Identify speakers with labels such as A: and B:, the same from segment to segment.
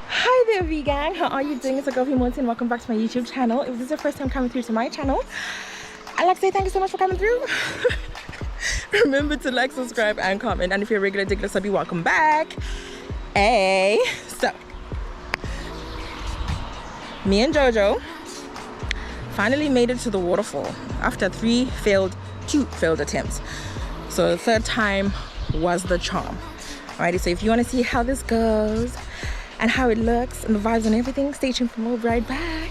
A: Hi there, V-Gang. How are you doing? It's a girl Monty and welcome back to my YouTube channel. If this is your first time coming through to my channel, I'd like to say thank you so much for coming through. Remember to like, subscribe, and comment. And if you're a regular diggler subby, welcome back. Hey, so me and Jojo finally made it to the waterfall after two failed attempts. So the third time was the charm. Alrighty, so if you want to see how this goes and how it looks and the vibes and everything, stay tuned for more. We'll be right back.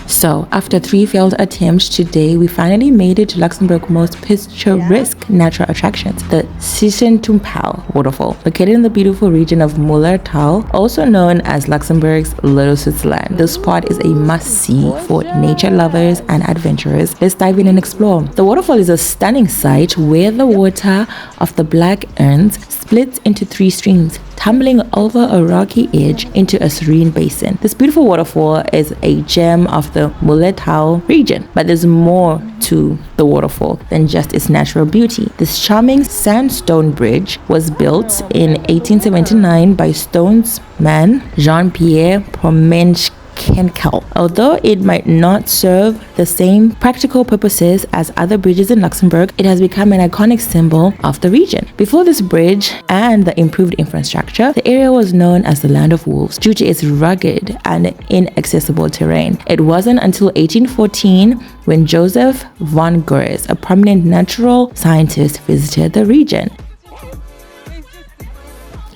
A: So after 3 failed attempts, today we finally made it to Luxembourg's most picturesque natural attractions, the Schiessentümpel Waterfall, located in the beautiful region of Mullerthal, also known as Luxembourg's Little Switzerland. This spot is a must-see for nature lovers and adventurers. Let's dive in and explore. The waterfall is a stunning sight where the water of the black urns splits into 3 streams, tumbling over a rocky edge into a serene basin. This beautiful waterfall is a gem of the Mullerthal region, but there's more to the waterfall than just its natural beauty. This charming sandstone bridge was built in 1879 by stonesman Jean-Pierre Promenche. Although it might not serve the same practical purposes as other bridges in Luxembourg, it has become an iconic symbol of the region. Before this bridge and the improved infrastructure, the area was known as the Land of Wolves due to its rugged and inaccessible terrain. It wasn't until 1814 when Joseph von Goerz, a prominent natural scientist, visited the region.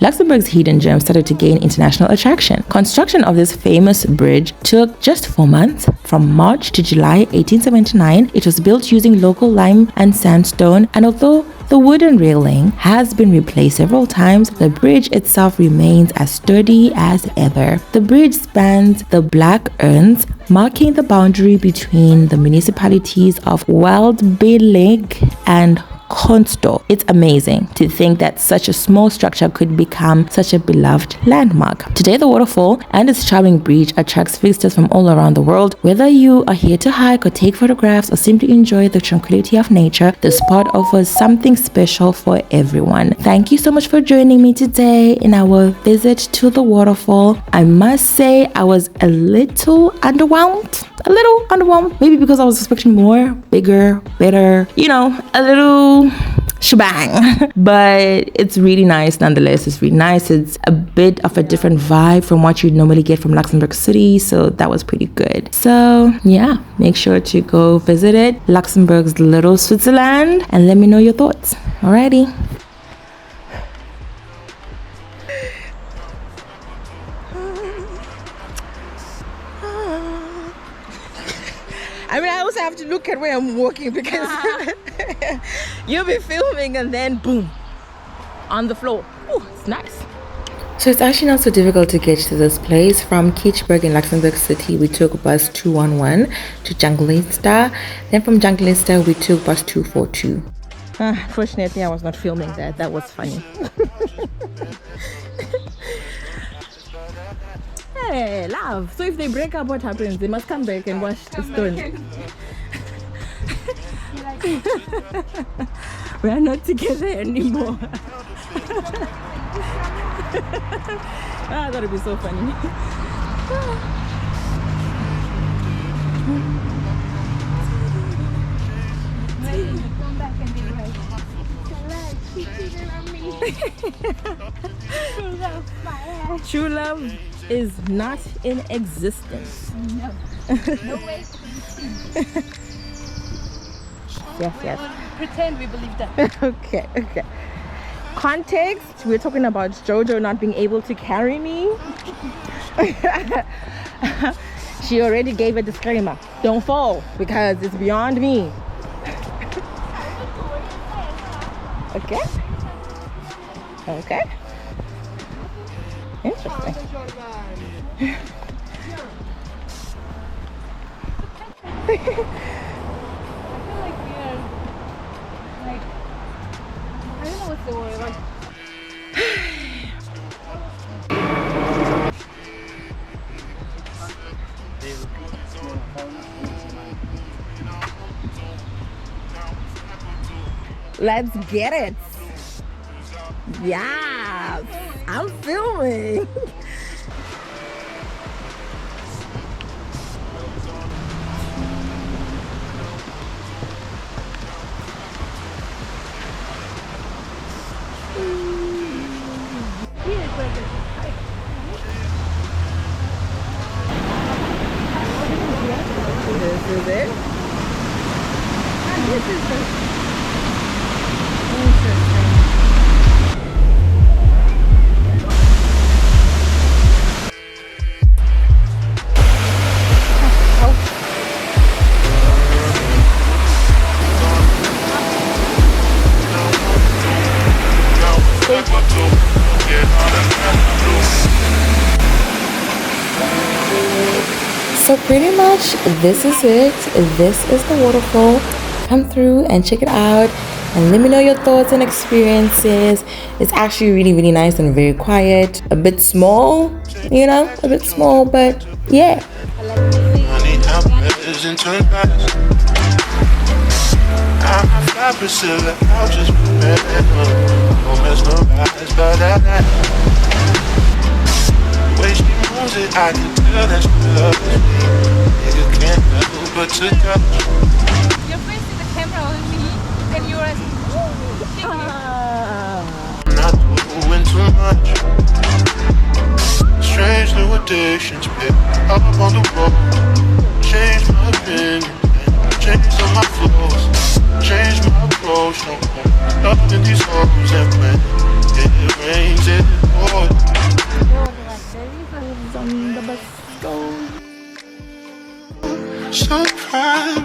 A: Luxembourg's hidden gem started to gain international attraction. Construction of this famous bridge took just 4 months. From March to July 1879, it was built using local lime and sandstone, and although the wooden railing has been replaced several times, the bridge itself remains as sturdy as ever. The bridge spans the Black Urns, marking the boundary between the municipalities of Waldbillig and Constor. It's amazing to think that such a small structure could become such a beloved landmark. Today, the waterfall and its charming bridge attracts visitors from all around the world. Whether you are here to hike or take photographs or simply enjoy the tranquility of nature, the spot offers something special for everyone. Thank you so much for joining me today in our visit to the waterfall. I must say I was a little underwhelmed. Maybe because I was expecting more, bigger, better, a little shebang. But it's really nice nonetheless. It's really nice. It's a bit of a different vibe from what you normally get from Luxembourg City, so that was pretty good. So yeah, make sure to go visit it, Luxembourg's Little Switzerland, and let me know your thoughts. Alrighty. I mean, I also have to look at where I'm walking because you'll be filming and then boom, on the floor. Oh, it's nice. So it's actually not so difficult to get to this place. From Kirchberg in Luxembourg City, we took bus 211 to Junglista. Then from Junglista, we took bus 242. Fortunately, I was not filming that. That was funny. Hey, love. So if they break up, what happens? They must come back and wash the stone. We are not together anymore. That would be so funny.
B: Come back and be like, she cheated on me.
A: True love is not in existence.
B: No. No way.
A: Yes.
B: Pretend we believe that.
A: Okay. Context, we're talking about Jojo not being able to carry me. She already gave a disclaimer. Don't fall because it's beyond me. Okay. Interesting.
B: I feel like we're like, I don't know what's the word, like
A: Let's get it. Yes, I'm filming. This is it.
B: And this is the
A: So pretty much this is it. This is the waterfall. Come through and check it out and let me know your thoughts and experiences. It's actually really nice and very quiet. A bit small, you know, a bit small, but yeah.
C: I can tell that you love me. Nigga can't help but to touch.
B: You're facing the camera on me and you're like,
C: I'm not doing too much. Strange new addictions pick up on the road. Change my opinion, change all my flows, change my approach. No more up in these holes, and when it rains, it pours.
A: On the bus goes.
C: So proud.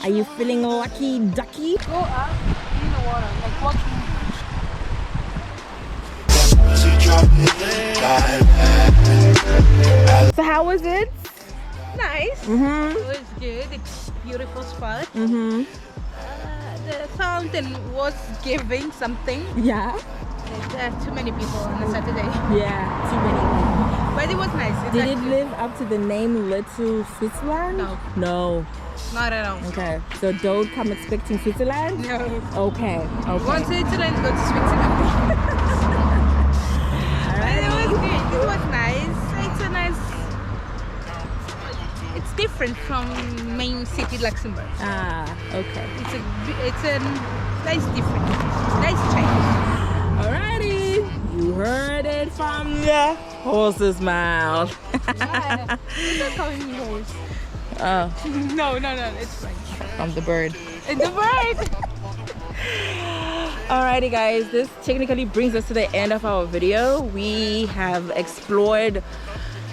A: Are you feeling lucky ducky?
B: go up in the water, like walking.
A: So how was it?
B: Nice.
A: Mm-hmm.
B: It was good. It's a beautiful spot.
A: Mm-hmm.
B: The fountain was giving something.
A: Yeah.
B: There are too many people on a Saturday.
A: Yeah, too many.
B: But it was nice.
A: Did it live up to the name Little Switzerland?
B: No.
A: No.
B: Not at all.
A: Okay. So don't come expecting Switzerland?
B: No.
A: Okay. Okay.
B: Go to Switzerland, go to Switzerland. But it was good. It was nice. It's a nice. It's different from main city Luxembourg.
A: Ah, okay.
B: It's a nice different. Nice change.
A: Alrighty. You heard it from the horse's mouth.
B: Yeah. You're not calling me horse.
A: Oh,
B: No, it's French.
A: from the bird.
B: And the bird.
A: Alrighty guys, this technically brings us to the end of our video. We have explored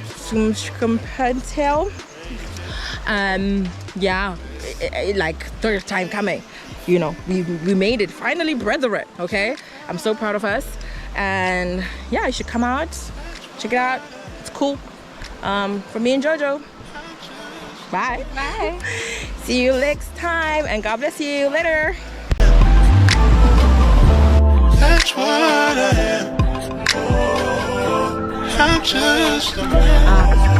A: Schiessentümpel. Yeah, like third time coming. You know, we made it finally, brethren. Okay, I'm so proud of us, and yeah, you should come out, check it out. It's cool. For me and Jojo. Bye.
B: Bye.
A: See you next time, and God bless you. Later.
C: That's what I am. I'm just a man.